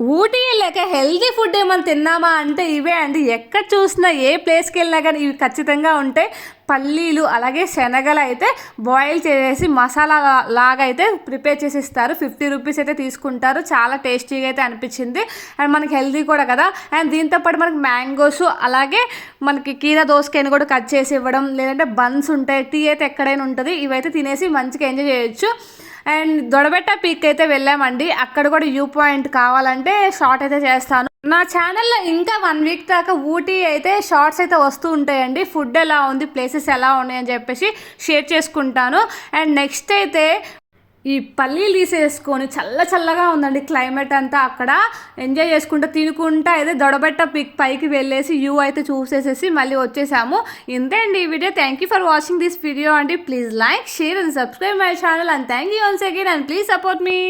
ఊటీ వెళ్ళాక healthy food ఏమైనా తిన్నామా అంటే ఇవే అండి. ఎక్కడ చూసినా ఏ ప్లేస్కి వెళ్ళినా కానీ ఇవి ఖచ్చితంగా ఉంటాయి. పల్లీలు అలాగే శనగలు అయితే బాయిల్ చేసేసి మసాలా లాగా అయితే ప్రిపేర్ చేసి ఇస్తారు. 50 రూపీస్ అయితే తీసుకుంటారు. చాలా టేస్టీగా అయితే అనిపించింది. అండ్ మనకి హెల్తీ కూడా కదా. అండ్ దీంతోపాటు మనకి మ్యాంగోస్ అలాగే మనకి కీరా దోసకాయని కూడా కట్ చేసి ఇవ్వడం, లేదంటే బన్స్ ఉంటాయి, టీ అయితే ఎక్కడైనా ఉంటుంది. ఇవైతే తినేసి మంచిగా ఎంజాయ్ చేయొచ్చు. అండ్ దొడబెట్ట పీక్ అయితే వెళ్ళామండి. అక్కడ కూడా వ్యూ పాయింట్ కావాలంటే షార్ట్ అయితే చేస్తాను. నా ఛానల్లో ఇంకా 1 వీక్ దాకా ఊటీ అయితే షార్ట్స్ అయితే వస్తూ ఉంటాయండి. ఫుడ్ ఎలా ఉంది, ప్లేసెస్ ఎలా ఉన్నాయని చెప్పేసి షేర్ చేసుకుంటాను. అండ్ నెక్స్ట్ అయితే ఈ పల్లీలు తీసేసుకొని చల్లగా ఉందండి క్లైమేట్ అంతా. అక్కడ ఎంజాయ్ చేసుకుంటూ తినుకుంటా అయితే దొడబెట్ట పిక్ పైకి వెళ్ళేసి వ్యూ అయితే చూసేసేసి మళ్ళీ వచ్చేసాము. ఇంతే అండి ఈ వీడియో. Thank you for watching this video అండి. Please like, share and subscribe my channel. And thank you once again and please support me.